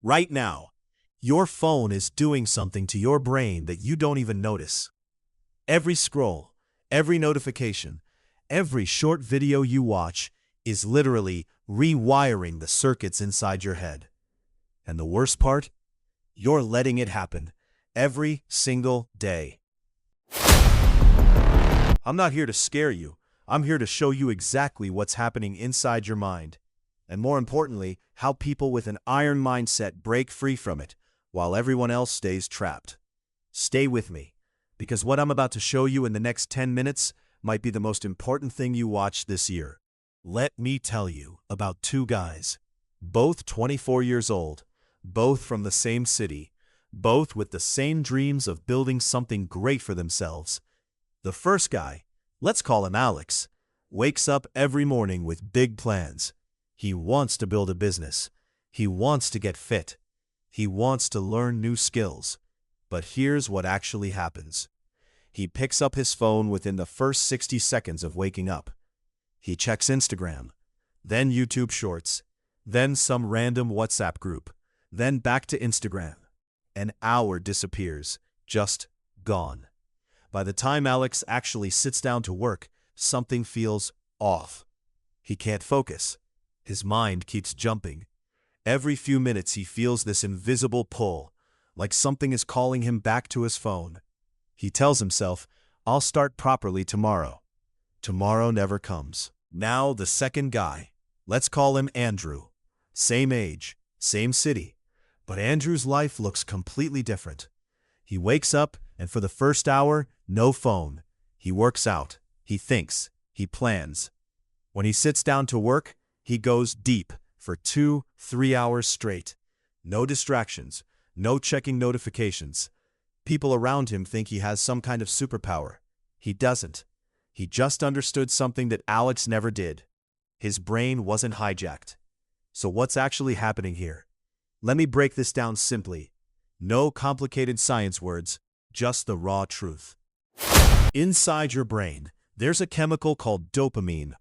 Right now, your phone is doing something to your brain that you don't even notice. Every scroll, every notification, every short video you watch is literally rewiring the circuits inside your head. And the worst part? You're letting it happen every single day. I'm not here to scare you. I'm here to show you exactly what's happening inside your mind. And more importantly, how people with an iron mindset break free from it, while everyone else stays trapped. Stay with me, because what I'm about to show you in the next 10 minutes might be the most important thing you watch this year. Let me tell you about two guys, both 24 years old, both from the same city, both with the same dreams of building something great for themselves. The first guy, let's call him Alex, wakes up every morning with big plans. He wants to build a business. He wants to get fit. He wants to learn new skills. But here's what actually happens. He picks up his phone within the first 60 seconds of waking up. He checks Instagram, then YouTube Shorts, then some random WhatsApp group, then back to Instagram. An hour disappears, just gone. By the time Alex actually sits down to work, something feels off. He can't focus. His mind keeps jumping. Every few minutes he feels this invisible pull, like something is calling him back to his phone. He tells himself, I'll start properly tomorrow. Tomorrow never comes. Now the second guy, let's call him Andrew. Same age, same city, but Andrew's life looks completely different. He wakes up and for the first hour, no phone. He works out, he thinks, he plans. When he sits down to work, he goes deep for 2-3 hours straight. No distractions, no checking notifications. People around him think he has some kind of superpower. He doesn't. He just understood something that Alex never did. His brain wasn't hijacked. So what's actually happening here? Let me break this down simply. No complicated science words, just the raw truth. Inside your brain, there's a chemical called dopamine.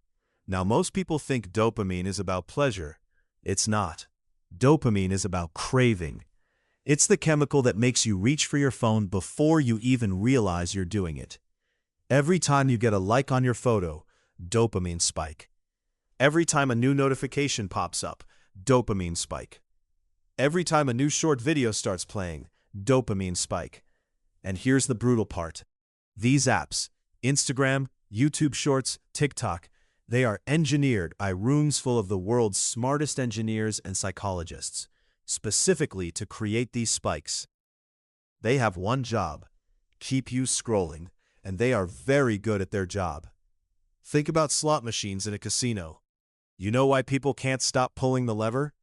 Now, most people think dopamine is about pleasure. It's not. Dopamine is about craving. It's the chemical that makes you reach for your phone before you even realize you're doing it. Every time you get a like on your photo, dopamine spike. Every time a new notification pops up, dopamine spike. Every time a new short video starts playing, dopamine spike. And here's the brutal part. These apps, Instagram, YouTube Shorts, TikTok, they are engineered by rooms full of the world's smartest engineers and psychologists, specifically to create these spikes. They have one job, keep you scrolling, and they are very good at their job. Think about slot machines in a casino. You know why people can't stop pulling the lever?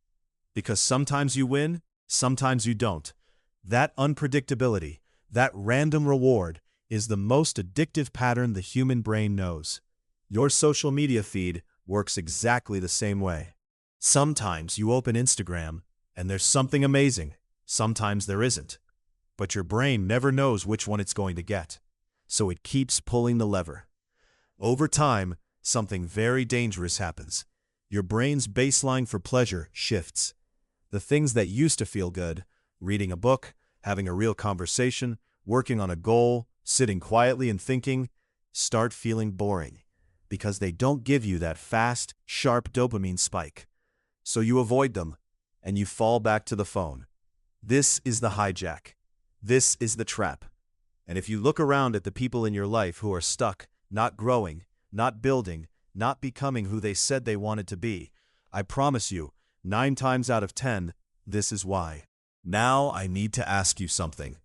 Because sometimes you win, sometimes you don't. That unpredictability, that random reward, is the most addictive pattern the human brain knows. Your social media feed works exactly the same way. Sometimes you open Instagram and there's something amazing. Sometimes there isn't. But your brain never knows which one it's going to get. So it keeps pulling the lever. Over time, something very dangerous happens. Your brain's baseline for pleasure shifts. The things that used to feel good, reading a book, having a real conversation, working on a goal, sitting quietly and thinking, start feeling boring. Because they don't give you that fast, sharp dopamine spike. So you avoid them, and you fall back to the phone. This is the hijack. This is the trap. And if you look around at the people in your life who are stuck, not growing, not building, not becoming who they said they wanted to be, I promise you, 9 times out of 10, this is why. Now I need to ask you something.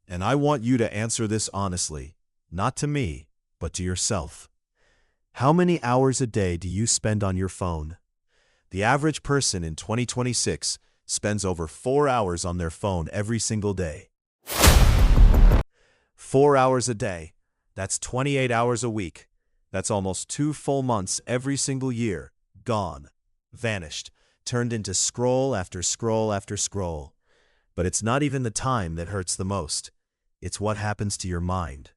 And I want you to answer this honestly, not to me, but to yourself. How many hours a day do you spend on your phone? The average person in 2026 spends over 4 hours on their phone every single day. 4 hours a day. That's 28 hours a week. That's almost 2 full months every single year. Gone. Vanished. Turned into scroll after scroll after scroll. But it's not even the time that hurts the most. It's what happens to your mind.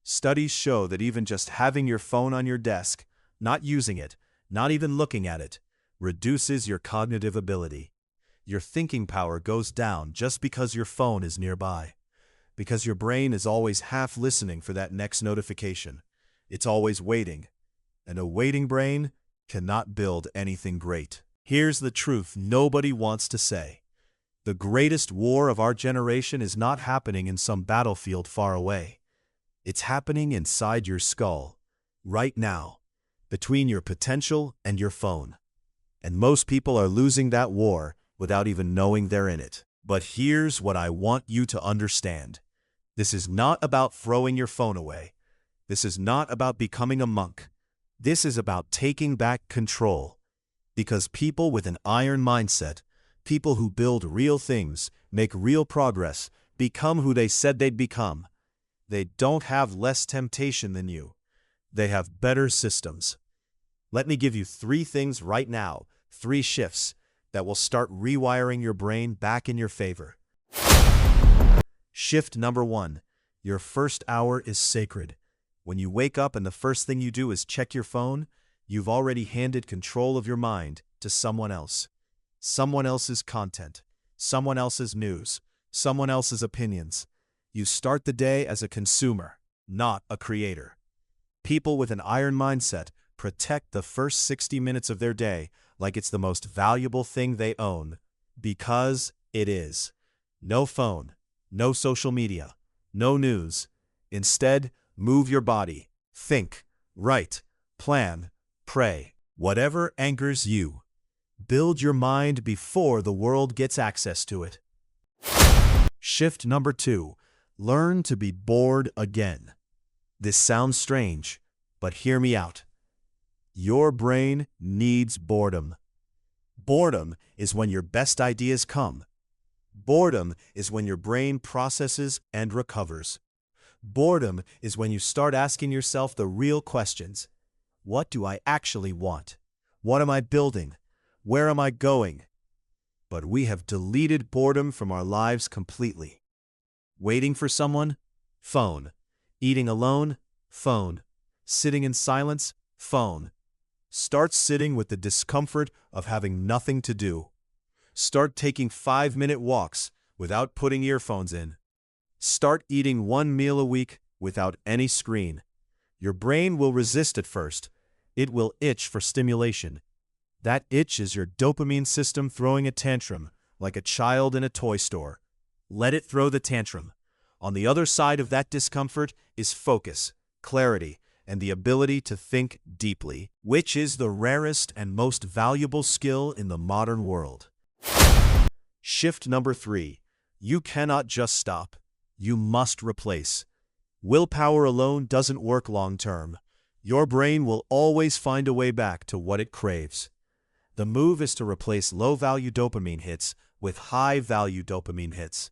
Studies show that even just having your phone on your desk, not using it, not even looking at it, reduces your cognitive ability. your thinking power goes down just because your phone is nearby. Because your brain is always half listening for that next notification. It's always waiting. And a waiting brain cannot build anything great. Here's the truth nobody wants to say. The greatest war of our generation is not happening in some battlefield far away. It's happening inside your skull, right now, between your potential and your phone. And most people are losing that war without even knowing they're in it. But here's what I want you to understand. This is not about throwing your phone away. This is not about becoming a monk. This is about taking back control. Because people with an iron mindset, people who build real things, make real progress, become who they said they'd become, they don't have less temptation than you. They have better systems. Let me give you 3 things right now, 3 shifts that will start rewiring your brain back in your favor. Shift number 1. Your first hour is sacred. When you wake up and the first thing you do is check your phone, you've already handed control of your mind to someone else. Someone else's content, someone else's news, someone else's opinions. You start the day as a consumer, not a creator. People with an iron mindset protect the first 60 minutes of their day like it's the most valuable thing they own, because it is. No phone, no social media, no news. Instead, move your body, think, write, plan, pray. Whatever anchors you. Build your mind before the world gets access to it. Shift number 2. Learn to be bored again. This sounds strange, but hear me out. Your brain needs boredom. Boredom is when your best ideas come. Boredom is when your brain processes and recovers. Boredom is when you start asking yourself the real questions. What do I actually want? What am I building? Where am I going? But we have deleted boredom from our lives completely. Waiting for someone? Phone. Eating alone? Phone. Sitting in silence? Phone. Start sitting with the discomfort of having nothing to do. Start taking 5-minute walks without putting earphones in. Start eating 1 meal a week without any screen. Your brain will resist at first. It will itch for stimulation. That itch is your dopamine system throwing a tantrum, like a child in a toy store. Let it throw the tantrum. On the other side of that discomfort is focus, clarity, and the ability to think deeply, which is the rarest and most valuable skill in the modern world. Shift number 3. You cannot just stop. You must replace. Willpower alone doesn't work long term. Your brain will always find a way back to what it craves. The move is to replace low-value dopamine hits with high-value dopamine hits.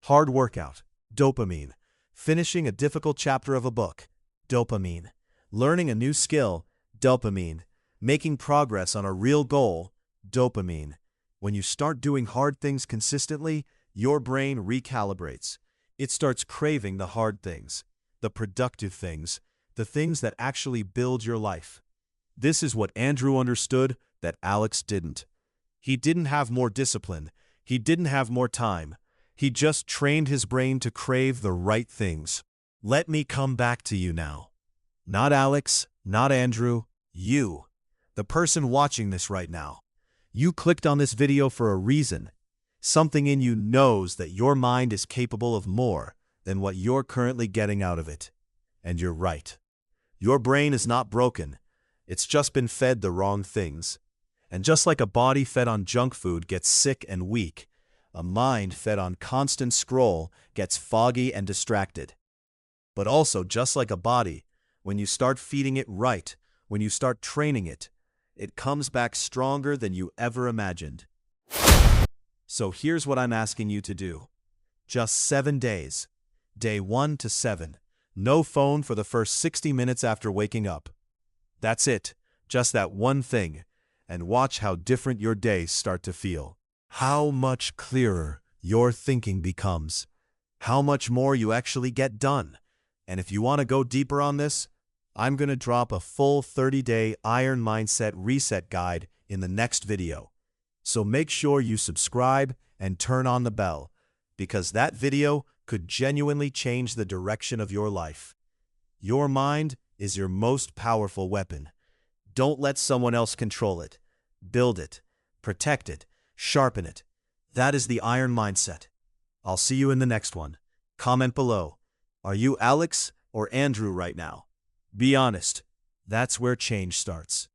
Hard workout, dopamine. Finishing a difficult chapter of a book, dopamine. Learning a new skill, dopamine. Making progress on a real goal, dopamine. When you start doing hard things consistently, your brain recalibrates. It starts craving the hard things, the productive things, the things that actually build your life. This is what Andrew understood that Alex didn't. He didn't have more discipline. He didn't have more time. He just trained his brain to crave the right things. Let me come back to you now. Not Alex, not Andrew, you, the person watching this right now. You clicked on this video for a reason. Something in you knows that your mind is capable of more than what you're currently getting out of it. And you're right. Your brain is not broken. It's just been fed the wrong things. And just like a body fed on junk food gets sick and weak, a mind fed on constant scroll gets foggy and distracted. But also, just like a body, when you start feeding it right, when you start training it, it comes back stronger than you ever imagined. So here's what I'm asking you to do. Just 7 days. Day 1 to 7. No phone for the first 60 minutes after waking up. That's it. Just that one thing. And watch how different your days start to feel. How much clearer your thinking becomes. How much more you actually get done. And if you want to go deeper on this, I'm going to drop a full 30-day Iron Mindset Reset Guide in the next video. So make sure you subscribe and turn on the bell, because that video could genuinely change the direction of your life. Your mind is your most powerful weapon. Don't let someone else control it. Build it, protect it, sharpen it. That is the iron mindset. I'll see you in the next one. Comment below. Are you Alex or Andrew right now? Be honest. That's where change starts.